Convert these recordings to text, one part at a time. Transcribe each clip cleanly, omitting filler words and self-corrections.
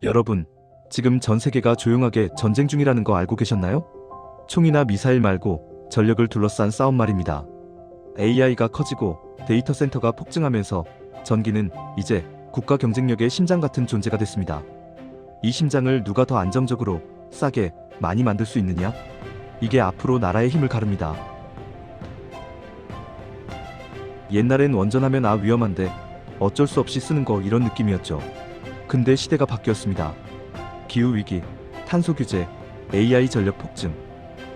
여러분, 지금 전 세계가 조용하게 전쟁 중이라는 거 알고 계셨나요? 총이나 미사일 말고 전력을 둘러싼 싸움 말입니다. AI가 커지고 데이터 센터가 폭증하면서 전기는 이제 국가 경쟁력의 심장 같은 존재가 됐습니다. 이 심장을 누가 더 안정적으로, 싸게, 많이 만들 수 있느냐? 이게 앞으로 나라의 힘을 가릅니다. 옛날엔 원전하면 위험한데 어쩔 수 없이 쓰는 거 이런 느낌이었죠. 근데 시대가 바뀌었습니다. 기후위기, 탄소규제, AI 전력 폭증,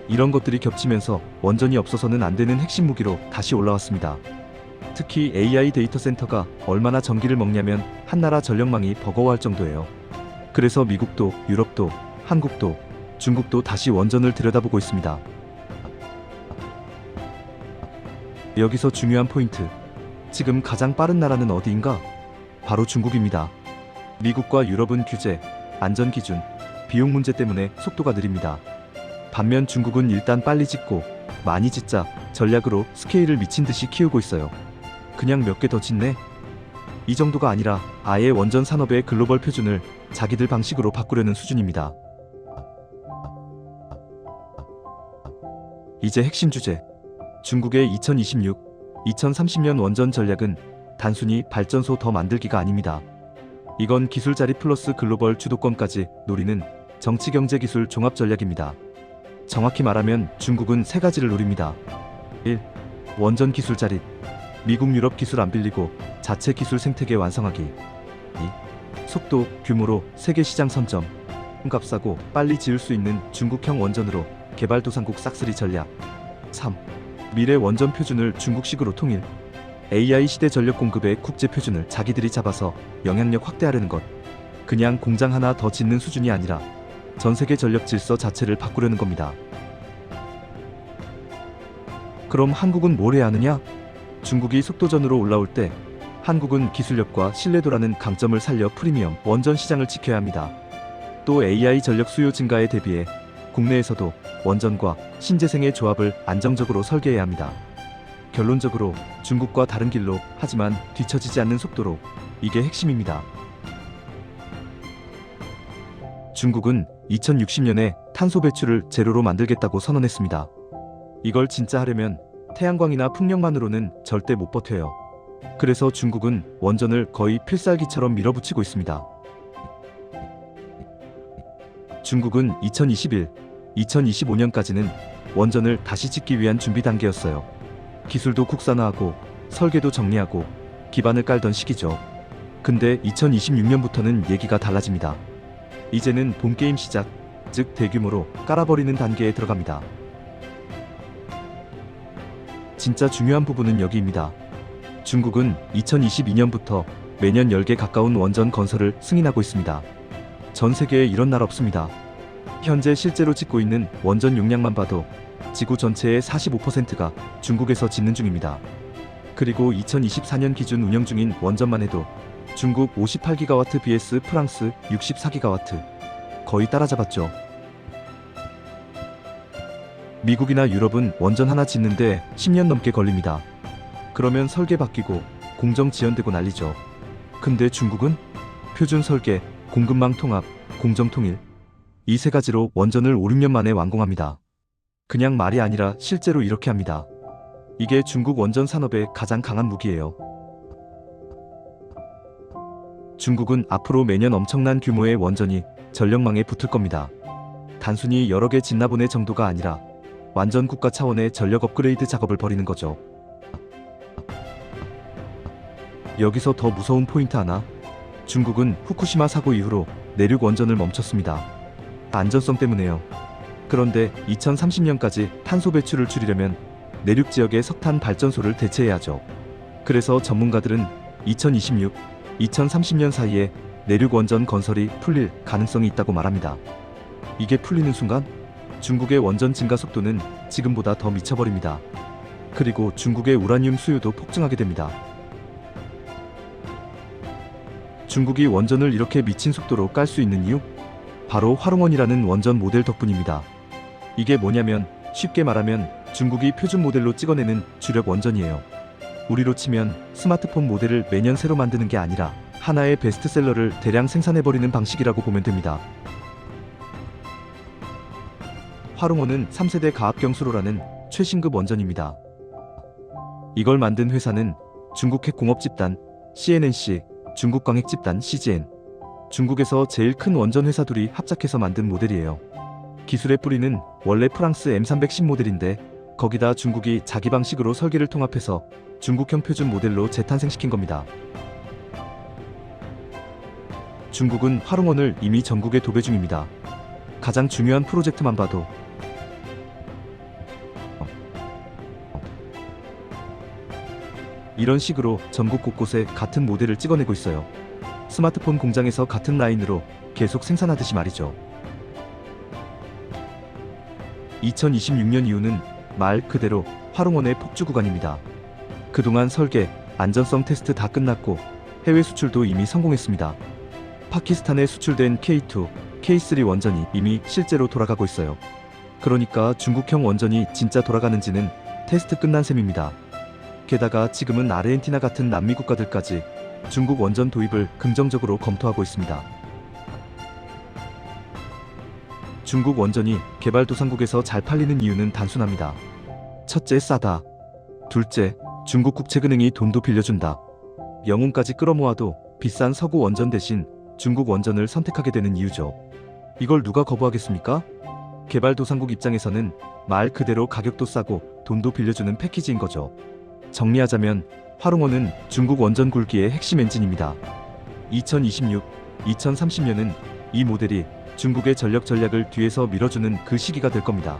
이런 것들이 겹치면서 원전이 없어서는 안 되는 핵심 무기로 다시 올라왔습니다. 특히 AI 데이터 센터가 얼마나 전기를 먹냐면 한 나라 전력망이 버거워할 정도예요. 그래서 미국도, 유럽도, 한국도, 중국도 다시 원전을 들여다보고 있습니다. 여기서 중요한 포인트. 지금 가장 빠른 나라는 어디인가? 바로 중국입니다. 미국과 유럽은 규제, 안전 기준, 비용 문제 때문에 속도가 느립니다. 반면 중국은 일단 빨리 짓고 많이 짓자 전략으로 스케일을 미친 듯이 키우고 있어요. 그냥 몇 개 더 짓네? 이 정도가 아니라 아예 원전 산업의 글로벌 표준을 자기들 방식으로 바꾸려는 수준입니다. 이제 핵심 주제. 중국의 2026, 2030년 원전 전략은 단순히 발전소 더 만들기가 아닙니다. 이건 기술 자리 플러스 글로벌 주도권까지 노리는 정치 경제 기술 종합 전략입니다. 정확히 말하면 중국은 세 가지를 노립니다. 1. 원전 기술 자립. 미국 유럽 기술 안 빌리고 자체 기술 생태계 완성하기. 2. 속도, 규모로 세계 시장 선점. 값싸고 빨리 지을 수 있는 중국형 원전으로 개발도상국 싹쓸이 전략. 3. 미래 원전 표준을 중국식으로 통일. AI 시대 전력 공급의 국제 표준을 자기들이 잡아서 영향력 확대하려는 것. 그냥 공장 하나 더 짓는 수준이 아니라 전 세계 전력 질서 자체를 바꾸려는 겁니다. 그럼 한국은 뭘 해야 하느냐? 중국이 속도전으로 올라올 때 한국은 기술력과 신뢰도라는 강점을 살려 프리미엄 원전 시장을 지켜야 합니다. 또 AI 전력 수요 증가에 대비해 국내에서도 원전과 신재생의 조합을 안정적으로 설계해야 합니다. 결론적으로 중국과 다른 길로, 하지만 뒤처지지 않는 속도로. 이게 핵심입니다. 중국은 2060년에 탄소 배출을 제로로 만들겠다고 선언했습니다. 이걸 진짜 하려면 태양광이나 풍력만으로는 절대 못 버텨요. 그래서 중국은 원전을 거의 필살기처럼 밀어붙이고 있습니다. 중국은 2021, 2025년까지는 원전을 다시 짓기 위한 준비 단계였어요. 기술도 국산화하고 설계도 정리하고 기반을 깔던 시기죠. 근데 2026년부터는 얘기가 달라집니다. 이제는 본게임 시작, 즉 대규모로 깔아버리는 단계에 들어갑니다. 진짜 중요한 부분은 여기입니다. 중국은 2022년부터 매년 10개 가까운 원전 건설을 승인하고 있습니다. 전 세계에 이런 나라 없습니다. 현재 실제로 짓고 있는 원전 용량만 봐도 지구 전체의 45%가 중국에서 짓는 중입니다. 그리고 2024년 기준 운영 중인 원전만 해도 중국 58기가와트 vs 프랑스 64기가와트, 거의 따라잡았죠. 미국이나 유럽은 원전 하나 짓는데 10년 넘게 걸립니다. 그러면 설계 바뀌고 공정 지연되고 난리죠. 근데 중국은 표준 설계, 공급망 통합, 공정 통일, 이 세 가지로 원전을 5, 6년 만에 완공합니다. 그냥 말이 아니라 실제로 이렇게 합니다. 이게 중국 원전 산업의 가장 강한 무기예요. 중국은 앞으로 매년 엄청난 규모의 원전이 전력망에 붙을 겁니다. 단순히 여러 개 짓나보네 정도가 아니라 완전 국가 차원의 전력 업그레이드 작업을 벌이는 거죠. 여기서 더 무서운 포인트 하나. 중국은 후쿠시마 사고 이후로 내륙 원전을 멈췄습니다. 안전성 때문에요. 그런데 2030년까지 탄소 배출을 줄이려면 내륙 지역의 석탄 발전소를 대체해야죠. 그래서 전문가들은 2026, 2030년 사이에 내륙 원전 건설이 풀릴 가능성이 있다고 말합니다. 이게 풀리는 순간 중국의 원전 증가 속도는 지금보다 더 미쳐버립니다. 그리고 중국의 우라늄 수요도 폭증하게 됩니다. 중국이 원전을 이렇게 미친 속도로 깔 수 있는 이유? 바로 화롱원이라는 원전 모델 덕분입니다. 이게 뭐냐면 쉽게 말하면 중국이 표준 모델로 찍어내는 주력 원전이에요. 우리로 치면 스마트폰 모델을 매년 새로 만드는 게 아니라 하나의 베스트셀러를 대량 생산해버리는 방식이라고 보면 됩니다. 화롱원은 3세대 가압경수로라는 최신급 원전입니다. 이걸 만든 회사는 중국핵공업집단 CNNC, 중국광핵집단 CGN, 중국에서 제일 큰 원전 회사 둘이 합작해서 만든 모델이에요. 기술의 뿌리는 원래 프랑스 M310 모델인데 거기다 중국이 자기 방식으로 설계를 통합해서 중국형 표준 모델로 재탄생시킨 겁니다. 중국은 화롱원을 이미 전국에 도배 중입니다. 가장 중요한 프로젝트만 봐도 이런 식으로 전국 곳곳에 같은 모델을 찍어내고 있어요. 스마트폰 공장에서 같은 라인으로 계속 생산하듯이 말이죠. 2026년 이후는 말 그대로 화롱원의 폭주 구간입니다. 그동안 설계, 안전성 테스트 다 끝났고 해외 수출도 이미 성공했습니다. 파키스탄에 수출된 K2, K3 원전이 이미 실제로 돌아가고 있어요. 그러니까 중국형 원전이 진짜 돌아가는지는 테스트 끝난 셈입니다. 게다가 지금은 아르헨티나 같은 남미 국가들까지 중국 원전 도입을 긍정적으로 검토하고 있습니다. 중국 원전이 개발도상국에서 잘 팔리는 이유는 단순합니다. 첫째, 싸다. 둘째, 중국 국책은행이 돈도 빌려준다. 영혼까지 끌어모아도 비싼 서구 원전 대신 중국 원전을 선택하게 되는 이유죠. 이걸 누가 거부하겠습니까? 개발도상국 입장에서는 말 그대로 가격도 싸고 돈도 빌려주는 패키지인 거죠. 정리하자면 화롱원은 중국 원전 굴기의 핵심 엔진입니다. 2026, 2030년은 이 모델이 중국의 전력 전략을 뒤에서 밀어주는 그 시기가 될 겁니다.